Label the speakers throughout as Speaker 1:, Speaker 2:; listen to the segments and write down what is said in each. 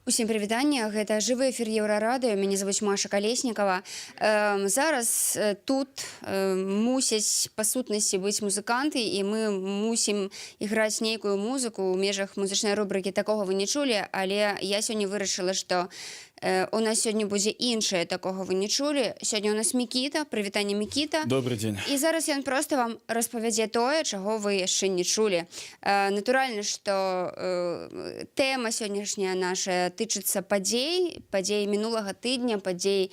Speaker 1: Усім прывітанне, гэта жывы эфір Еўрарадыё, мяне завуць Маша Калеснікава. Зараз тут мусяць па сутнасці быць музыканты, і мы мусім іграць нейкую музыку ў межах музычнай рубрыкі «Такога вы не чулі», але я сёння вырашыла, што у нас сёння будзе іншае «Такога вы не чулі». Сёння у нас Мікіта. Прывітанне, Мікіта.
Speaker 2: Добрый дзень.
Speaker 1: І зараз ён проста вам распавядзе тое, чаго вы яшчэ не чулі. Натуральна, што тэма сённяшняя наша тычыцца падзей мінулага тыдня, падзей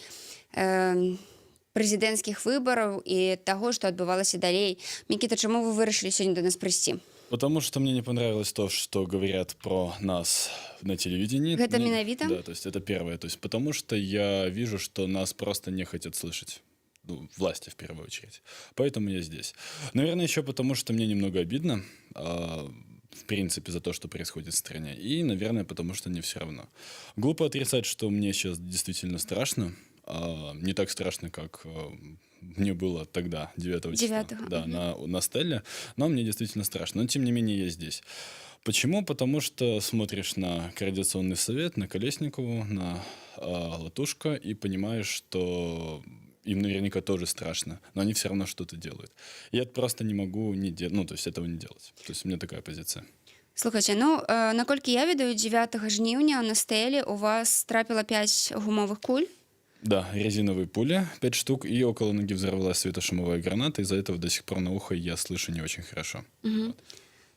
Speaker 1: прэзідэнцкіх выбараў і таго, што адбывалася далей. Мікіта, чаму вы вырашылі сёння да нас прыйсці?
Speaker 2: Потому что мне не понравилось то, что говорят про нас на телевидении.
Speaker 1: Это миновито?
Speaker 2: Да, то есть это первое. То есть потому что я вижу, что нас просто не хотят слышать. Ну, власти в первую очередь. Поэтому я здесь. Наверное, еще потому, что мне немного обидно, в принципе, за то, что происходит в стране. И, наверное, потому что не все равно. Глупо отрицать, что мне сейчас действительно страшно. Не так страшно, как мне было тогда, 9 числа. Да, на Стелле. Но мне действительно страшно. Но, тем не менее, я здесь. Почему? Потому что смотришь на Координационный совет, на Колесникову, на Латушко и понимаешь, что им наверняка тоже страшно, но они все равно что-то делают. Я просто не могу этого не делать. То есть у меня такая позиция.
Speaker 1: Слухайте, наколькі я ведаю, 9 жніўня на Стелі у вас трапила 5 гумовых куль.
Speaker 2: Да, резиновые пули, 5 штук, и около ноги взорвалась светошумовая граната. Из-за этого до сих пор на ухо я слышу не очень хорошо.
Speaker 1: Угу. Вот.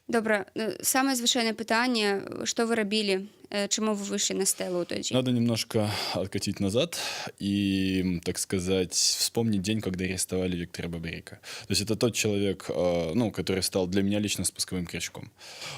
Speaker 1: Добра, самое звычайнае пытанне, што вы рабілі, чаму вы выйшлі на Стелу ў той дзень?
Speaker 2: Надо немножко откатить назад и, так сказать, вспомнить день, когда арестовали Виктора Бабарика. То есть это тот человек, который стал для меня лично спусковым крючком.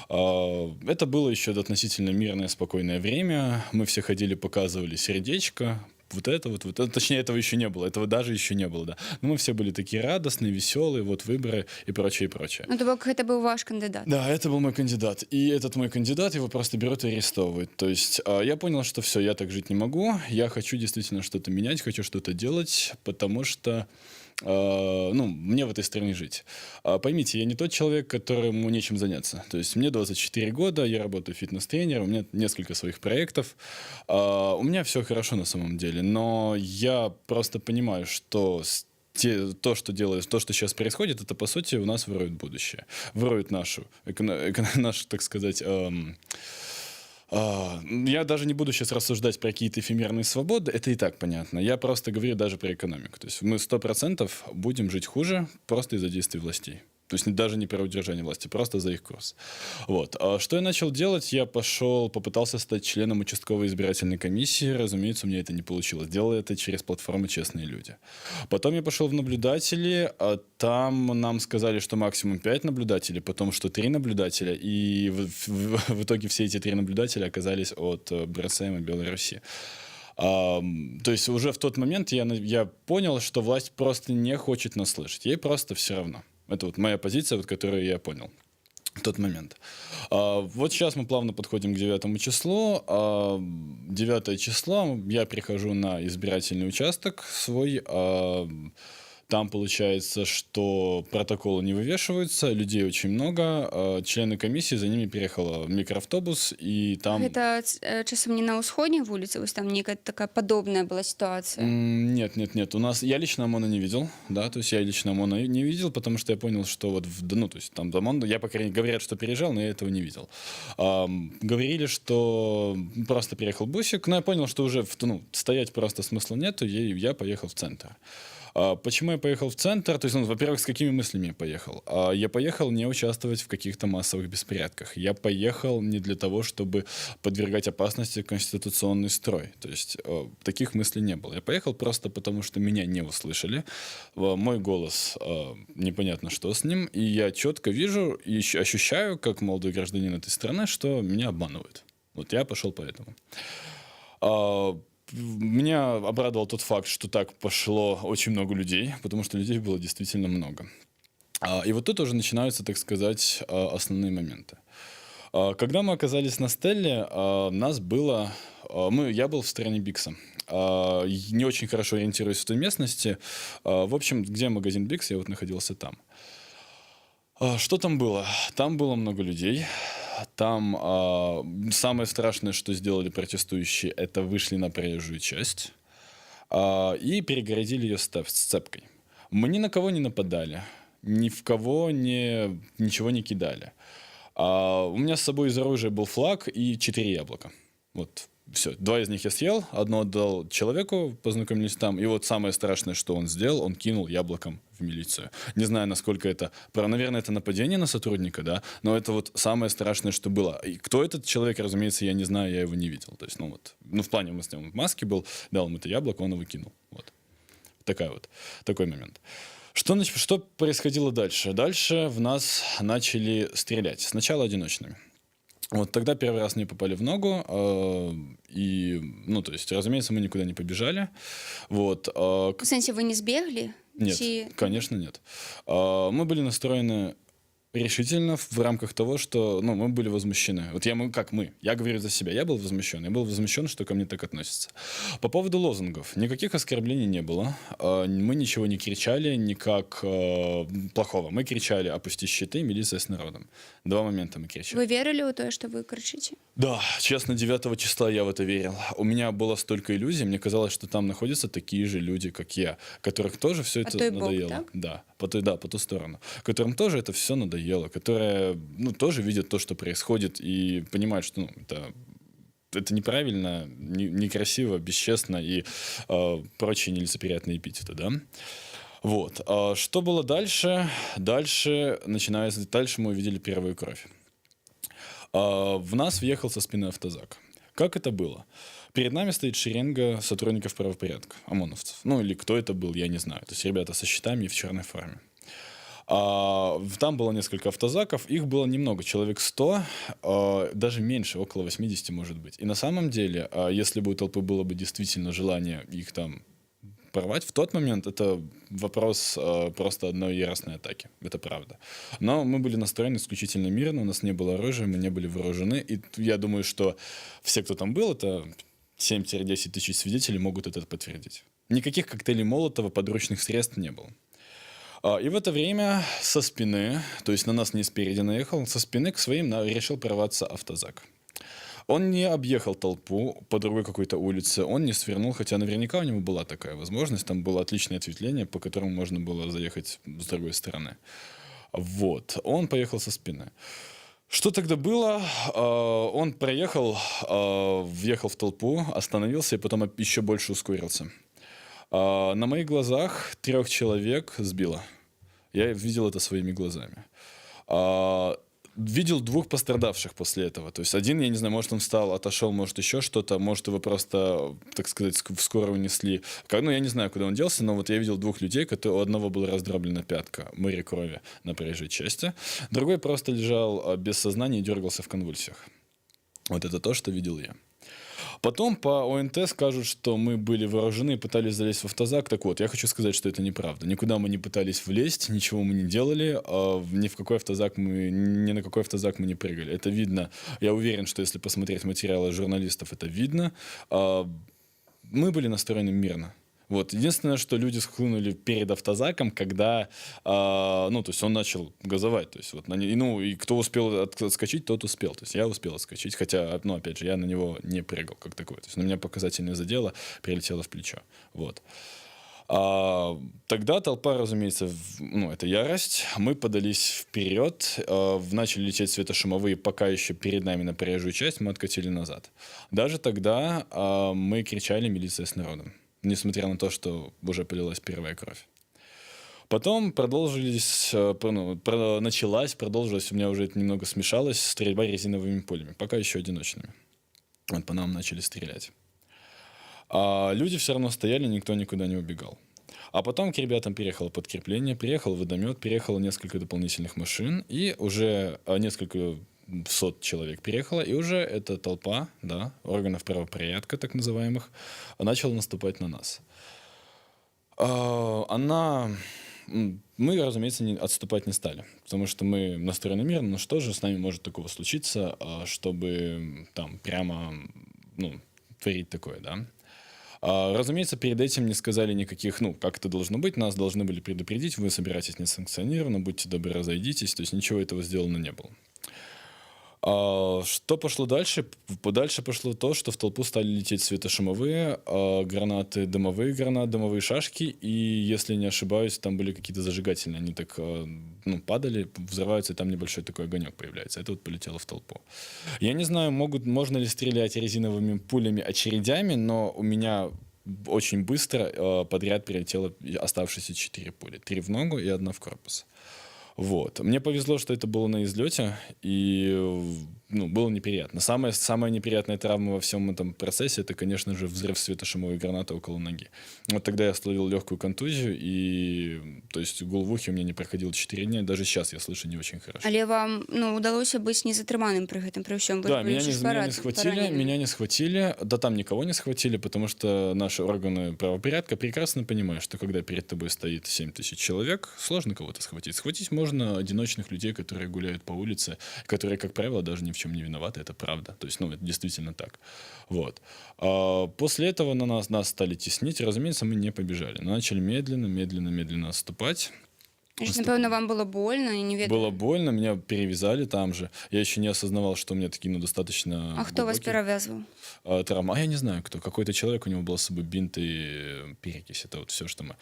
Speaker 2: Это было еще относительно мирное, спокойное время. Мы все ходили, показывали сердечко. Вот это, точнее, этого еще не было, этого даже еще не было, да. Но мы все были такие радостные, веселые, вот выборы и прочее, и прочее.
Speaker 1: Ну, то бок, это был ваш кандидат.
Speaker 2: Да, это был мой кандидат. И этот мой кандидат, его просто берут и арестовывают. То есть я понял, что все, я так жить не могу, я хочу действительно что-то менять, хочу что-то делать, потому что мне в этой стране жить. Поймите, я не тот человек, которому нечем заняться. То есть мне 24 года, я работаю фитнес-тренером, у меня несколько своих проектов. У меня все хорошо на самом деле, но я просто понимаю, что то, что сейчас происходит, это, по сути, у нас воруют будущее. Воруют нашу, так сказать... Я даже не буду сейчас рассуждать про какие-то эфемерные свободы, это и так понятно. Я просто говорю даже про экономику. То есть мы 100% будем жить хуже просто из-за действий властей. То есть даже не про удержание власти, просто за их курс. Вот. Что я начал делать? Я попытался стать членом участковой избирательной комиссии. Разумеется, у меня это не получилось. Делал это через платформу «Честные люди». Потом я пошел в наблюдатели. Там нам сказали, что максимум 5 наблюдателей, потом, что 3 наблюдателя. И в итоге все эти 3 наблюдателя оказались от БРСМ и Беларуси. То есть уже в тот момент я понял, что власть просто не хочет нас слышать. Ей просто все равно. Это вот моя позиция, которую я понял в тот момент. Вот сейчас мы плавно подходим к 9 числу. 9 число я прихожу на избирательный участок свой. Там получается, что протоколы не вывешиваются, людей очень много, члены комиссии, за ними переехал микроавтобус, и там...
Speaker 1: Это часом не на Усходней улице, вот там некая такая подобная была ситуация?
Speaker 2: Нет. Я лично ОМОНа не видел, да, то есть я лично ОМОНа не видел, потому что я понял, что то есть там ОМОН, я, по крайней мере, говорят, что переезжал, но я этого не видел. Говорили, что просто переехал бусик, но я понял, что уже стоять просто смысла нету, и я поехал в центр. Почему я поехал в центр? То есть, во-первых, с какими мыслями я поехал? Я поехал не участвовать в каких-то массовых беспорядках. Я поехал не для того, чтобы подвергать опасности конституционный строй. То есть, таких мыслей не было. Я поехал просто потому, что меня не услышали. Мой голос, непонятно что с ним. И я четко вижу и ощущаю, как молодой гражданин этой страны, что меня обманывают. Вот я пошел поэтому. Меня обрадовал тот факт, что так пошло очень много людей, потому что людей было действительно много. И вот тут уже начинаются, так сказать, основные моменты. Когда мы оказались на Стелле, нас было... Я был в стороне Бикса. Не очень хорошо ориентируюсь в той местности. В общем, где магазин Бикс, я вот находился там. Что там было? Там было много людей. Там самое страшное, что сделали протестующие, это вышли на проезжую часть и перегородили ее сцепкой. Мы ни на кого не нападали, ни в кого ничего не кидали. У меня с собой из оружия был флаг и 4 яблока. Вот, все. 2 из них я съел, одно отдал человеку, познакомились там. И вот самое страшное, что он сделал, он кинул яблоком в милицию. Не знаю, насколько это... Наверное, это нападение на сотрудника, да? Но это вот самое страшное, что было. И кто этот человек, разумеется, я не знаю, я его не видел. То есть, в плане мы с ним в маске был, дал ему это яблоко, он его кинул. Вот. Такой момент. Что происходило дальше? Дальше в нас начали стрелять. Сначала одиночными. Вот тогда первый раз мне попали в ногу, то есть, разумеется, мы никуда не побежали. Вот.
Speaker 1: В сенсе, вы не сбегли?
Speaker 2: Нет, конечно, нет. Мы были настроены решительно в рамках того, что мы были возмущены. Вот я говорю за себя, я был возмущен. Я был возмущен, что ко мне так относятся. По поводу лозунгов. Никаких оскорблений не было. Мы ничего не кричали, никак плохого. Мы кричали «Опусти щиты, милиция с народом». 2 момента мы кричали.
Speaker 1: Вы верили в то, что вы кричите? Да,
Speaker 2: честно, 9 числа я в это верил. У меня было столько иллюзий, мне казалось, что там находятся такие же люди, как я, которых тоже все это надоело.
Speaker 1: Так?
Speaker 2: Да, по ту сторону. Которым тоже это все надоело, которые тоже видят то, что происходит, и понимают, что это неправильно, некрасиво, бесчестно и прочие нелицеприятные эпитеты, да? Вот. Что было дальше? Дальше мы увидели первую кровь. В нас въехал со спины автозак. Как это было? Перед нами стоит шеренга сотрудников правопорядка, ОМОНовцев. Или кто это был, я не знаю. То есть ребята со щитами и в черной форме. Там было несколько автозаков, их было немного, человек 100, даже меньше, около 80 может быть. И на самом деле, если бы у толпы было бы действительно желание их там порвать, в тот момент это вопрос просто одной яростной атаки. Это правда. Но мы были настроены исключительно мирно, у нас не было оружия, мы не были вооружены. И я думаю, что все, кто там был, это 7-10 тысяч свидетелей, могут это подтвердить. Никаких коктейлей Молотова, подручных средств не было. И в это время со спины, то есть на нас не спереди наехал, со спины к своим решил прорваться автозак. Он не объехал толпу по другой какой-то улице, он не свернул, хотя наверняка у него была такая возможность, там было отличное ответвление, по которому можно было заехать с другой стороны. Вот, он поехал со спины. Что тогда было? Он проехал, въехал в толпу, остановился и потом еще больше ускорился. На моих глазах 3 человек сбило. Я видел это своими глазами. Видел 2 пострадавших после этого. То есть один, я не знаю, может он встал, отошел, может еще что-то, может его просто, так сказать, скоро унесли. Я не знаю, куда он делся, но вот я видел 2 людей, у одного была раздроблена пятка, море крови на проезжей части. Другой просто лежал без сознания и дергался в конвульсиях. Вот это то, что видел я. Потом по ОНТ скажут, что мы были вооружены и пытались залезть в автозак. Так вот, я хочу сказать, что это неправда. Никуда мы не пытались влезть, ничего мы не делали, ни на какой автозак мы не прыгали. Это видно. Я уверен, что если посмотреть материалы журналистов, это видно. Мы были настроены мирно. Вот. Единственное, что люди схлынули перед автозаком, когда, то есть он начал газовать. То есть и кто успел отскочить, тот успел. То есть я успел отскочить, хотя, опять же, я на него не прыгал как такой. То есть на меня показательное задело, прилетело в плечо. Вот. Тогда толпа, разумеется, это ярость. Мы подались вперед, начали лететь светошумовые, пока еще перед нами на проезжую часть, мы откатили назад. Даже тогда мы кричали «Милиция с народом», несмотря на то, что уже полилась первая кровь. Потом продолжилась, у меня уже это немного смешалось, стрельба резиновыми пулями, пока еще одиночными. Вот по нам начали стрелять. А люди все равно стояли, никто никуда не убегал. А потом к ребятам переехало подкрепление, приехал водомет, переехало несколько дополнительных машин, и уже несколько сот человек переехало, и уже эта толпа, органов правопорядка, так называемых, начала наступать на нас. Мы, разумеется, отступать не стали, потому что мы настроены мирно, но что же с нами может такого случиться, чтобы там прямо творить такое, да? Разумеется, перед этим не сказали никаких, как это должно быть, нас должны были предупредить, вы собираетесь несанкционированно, будьте добры, разойдитесь, то есть ничего этого сделано не было. Что пошло дальше? Дальше пошло то, что в толпу стали лететь светошумовые, гранаты, дымовые шашки, и, если не ошибаюсь, там были какие-то зажигательные. Они так ну, падали, взрываются, и там небольшой такой огонек появляется. Это вот полетело в толпу. Я не знаю, можно ли стрелять резиновыми пулями очередями, но у меня очень быстро подряд прилетело оставшиеся 4 пули. 3 в ногу и 1 в корпус. Вот. Мне повезло, что это было на излете, и ну, было неприятно. Самая неприятная травма во всем этом процессе — это, конечно же, взрыв светошумовой гранаты около ноги. Вот тогда я словил легкую контузию, и то есть гул в ухе у меня не проходил 4 дня, даже сейчас я слышу не очень хорошо.
Speaker 1: Але вам ну, удалося быць незатрыманым пры гэтым пры ўсём. Вы
Speaker 2: Да,
Speaker 1: былі ж
Speaker 2: меня не схватили, да там никого не схватили, потому что наши органы правопорядка прекрасно понимают, что когда перед тобой стоит 7 тысяч человек, сложно кого-то схватить. Схватить можно одиночных людей, которые гуляют по улице, которые, как правило, даже ни в чем не виноваты, это правда. То есть, ну, это действительно так. Вот. После этого нас стали теснить, разумеется, мы не побежали. Начали медленно отступать.
Speaker 1: Напевно, вам было больно і не ведаю.
Speaker 2: Было больно, меня перевязали там же. Я еще не осознавал, что у меня такие, ну, достаточно
Speaker 1: А хто вас перев'язував?
Speaker 2: травмы. А я не знаю, кто. Какой-то человек, у него был с собой бинт и перекись. Это вот все, что мы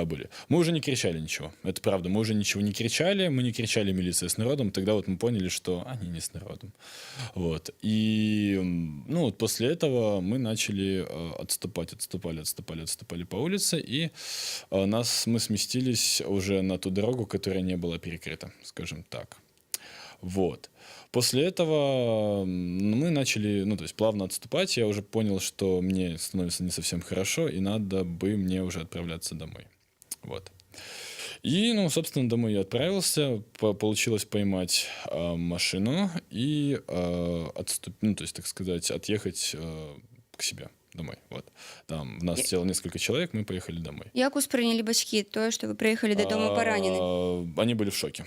Speaker 2: были. Мы уже не кричали ничего. Это правда. Мы уже ничего не кричали. Мы не кричали «милиция с народом». Тогда вот мы поняли, что они не с народом. Вот. И, ну, вот после этого мы начали отступали по улице. И мы сместились уже на ту дорогу, которая не была перекрыта, скажем так. Вот. После этого мы начали, ну, то есть плавно отступать. Я уже понял, что мне становится не совсем хорошо, и надо бы мне уже отправляться домой. Вот. И, ну, собственно, домой я отправился. Получилось поймать машину и ну, то есть, так сказать, отъехать к себе домой. Вот. Там нас село несколько человек, мы поехали домой.
Speaker 1: Як успрынялі бацькі тое, што вы прыехалі дадому паранены?
Speaker 2: Они были в шоке.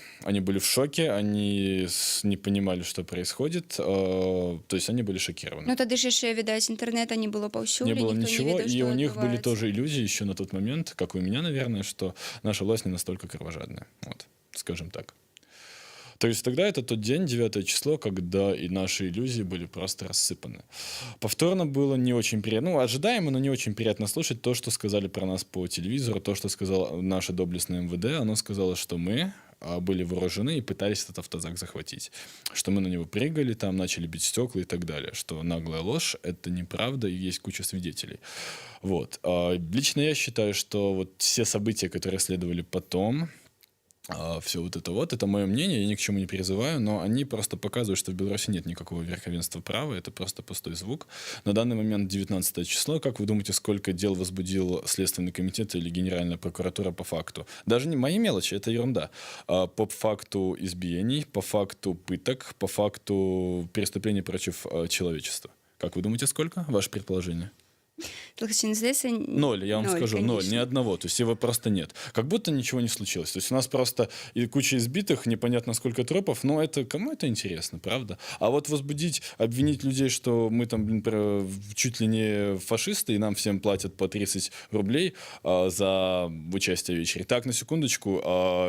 Speaker 2: Они не понимали, что происходит. То есть они были шокированы.
Speaker 1: Ну тады ж яшчэ, відаць, інтэрнэта не было паўсюль,
Speaker 2: Не было
Speaker 1: ніхто
Speaker 2: ничего,
Speaker 1: не ведаў,
Speaker 2: и
Speaker 1: што
Speaker 2: у них были
Speaker 1: адбываецца.
Speaker 2: тоже иллюзии еще на тот момент, как и у меня, наверное, что наша власть не настолько кровожадная. Вот, скажем так. То есть тогда это тот день, 9 число, когда и наши иллюзии были просто рассыпаны. Повторно было не очень приятно, ну, ожидаемо, но не очень приятно слушать то, что сказали про нас по телевизору, то, что сказал наше доблестное МВД. Оно сказало, что мы были вооружены и пытались этот автозак захватить. Что мы на него прыгали, там начали бить стекла и так далее. Что наглая ложь, это неправда, и есть куча свидетелей. Вот. Лично я считаю, что вот все события, которые следовали потом, все вот, это мое мнение, я ни к чему не призываю, но они просто показывают, что в Беларуси нет никакого верховенства права, это просто пустой звук. На данный момент 19 число, как вы думаете, сколько дел возбудил Следственный комитет или Генеральная прокуратура по факту? Даже не мои мелочи, это ерунда. По факту избиений, по факту пыток, по факту преступлений против человечества. Как вы думаете, сколько? Ваше предположение?
Speaker 1: Слухайте, не здається...
Speaker 2: 0, я вам скажу,
Speaker 1: конечно.
Speaker 2: 0, ни одного, то есть его просто нет. Как будто ничего не случилось. То есть у нас просто и куча избитых, непонятно сколько трупов, но это кому это интересно, правда? А вот обвинить людей, что мы там, блин, чуть ли не фашисты, и нам всем платят по 30 рублей за участие в вечере. Так, на секундочку,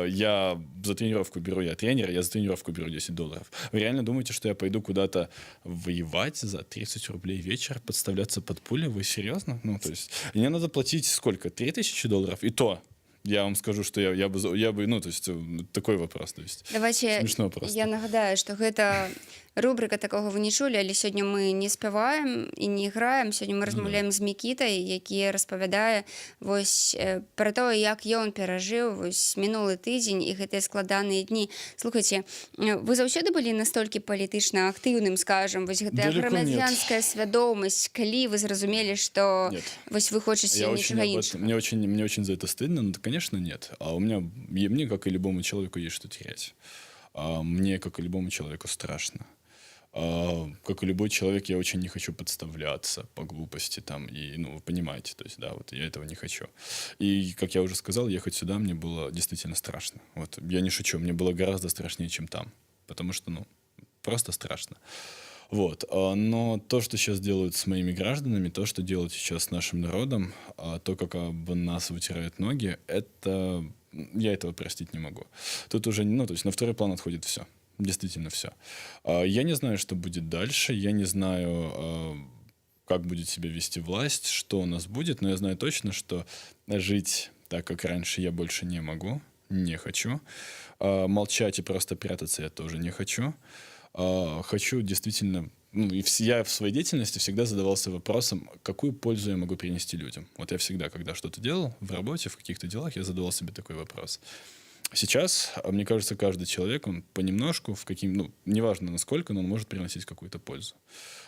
Speaker 2: я за тренировку беру, я тренер, я за тренировку беру $10. Вы реально думаете, что я пойду куда-то воевать за 30 рублей вечер, подставляться под пули? Вы серьезно? Ну, то есть, мне надо платить сколько? $3000? И то, я вам скажу, что я бы, ну, то есть, такой вопрос. То есть,
Speaker 1: Давайте
Speaker 2: смешно просто.
Speaker 1: я нагадаю, што гэта рубрика «Такого вы не чулі», але сёння мы не спяваем і не граем. Сёння мы размаўляем з Мікітай, які распавядае вось пра тое, як ён перажыў вось мінулы тыдзень і гэтыя складаныя дні. Слухайце, вы заўсёды былі настолькі палітычна актыўным, скажам, вось гэтая грамадзянская свядомасць, калі вы зразумелі, што вось вы хочаце нічога іншага?
Speaker 2: Мне очень за это стыдно, но, конечно, нет. А мне, как и любому человеку, есть что терять. Мне, как и любому человеку, страшно. Как и любой человек, я очень не хочу подставляться по глупости там, и, ну, вы понимаете, то есть, да, вот я этого не хочу. И, как я уже сказал, ехать сюда мне было действительно страшно. Вот, я не шучу, мне было гораздо страшнее, чем там, потому что, ну, просто страшно. Вот. Но то, что сейчас делают с моими гражданами, то, что делают сейчас с нашим народом, то, как об нас вытирают ноги, это... Я этого простить не могу. Тут уже, ну, то есть на второй план отходит все. Действительно все. Я не знаю, что будет дальше, я не знаю, как будет себя вести власть, что у нас будет, но я знаю точно, что жить так, как раньше, я больше не могу, не хочу. Молчать и просто прятаться я тоже не хочу. Хочу действительно... Ну, я в своей деятельности всегда задавался вопросом, какую пользу я могу принести людям. Вот я всегда, когда что-то делал в работе, в каких-то делах, я задавал себе такой вопрос. Сейчас, мне кажется, каждый человек, он понемножку, ну, неважно насколько, но он может приносить какую-то пользу.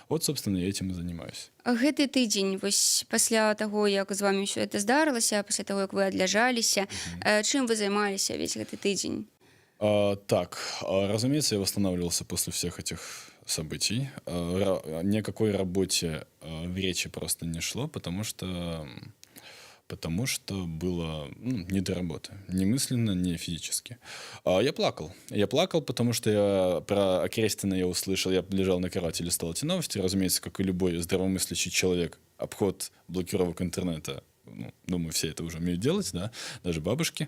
Speaker 2: Вот, собственно, я этим и занимаюсь.
Speaker 1: Гэты тыдзень вось пасля таго, як з вами ўсё это здарылася, пасля таго, як вы адляжаліся, чым вы займаліся весь гэты тыдзень?
Speaker 2: Разумеется, я восстанавливался после всех этих событий. Ни о какой работе в речи просто не шло, потому что было не до работы. Ни мысленно, ни физически. Я плакал. Я плакал, потому что про Окрестина я услышал. Я лежал на кровати, листал эти новости. Разумеется, как и любой здравомыслящий человек, обход блокировок интернета. Ну, думаю, все это уже умеют делать, да, даже бабушки.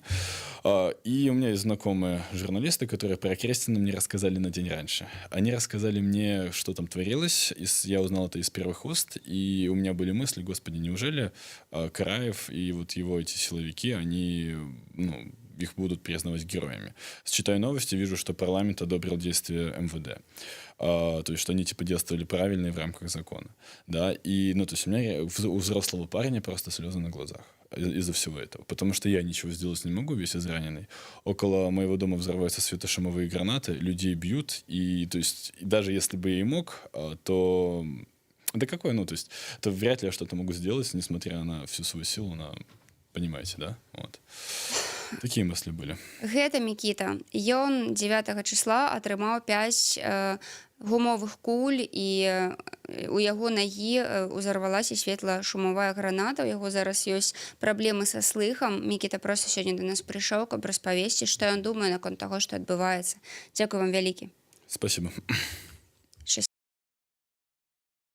Speaker 2: И у меня есть знакомые журналисты, которые про Окрестина мне рассказали на день раньше. Они рассказали мне, что там творилось. Я узнал это из первых уст, и у меня были мысли, господи, неужели Караев и вот его эти силовики, они, их будут признавать героями. Читаю новости, вижу, что парламент одобрил действия МВД. То есть, что они типа действовали правильно и в рамках закона. Да, и, то есть у меня у взрослого парня просто слезы на глазах из-за всего этого. Потому что я ничего сделать не могу, весь израненный. Около моего дома взрываются светошумовые гранаты, людей бьют, и, то есть, даже если бы я и мог, то... Да какой, то есть, то вряд ли я что-то могу сделать, несмотря на всю свою силу, понимаете, да? Вот. Такие мысли были.
Speaker 1: Гэта Мікіта. Ён 9 числа атрымаў 5 гумовых куль, і у яго нагі узарвалася светла-шумовая граната. У яго зараз ёсць праблемы са слыхам. Мікіта проста сёння да нас прыйшоў, каб распавесці, што ён думае наконт таго, што адбываецца. Дзякуй вам вялікі.
Speaker 2: Спасибо.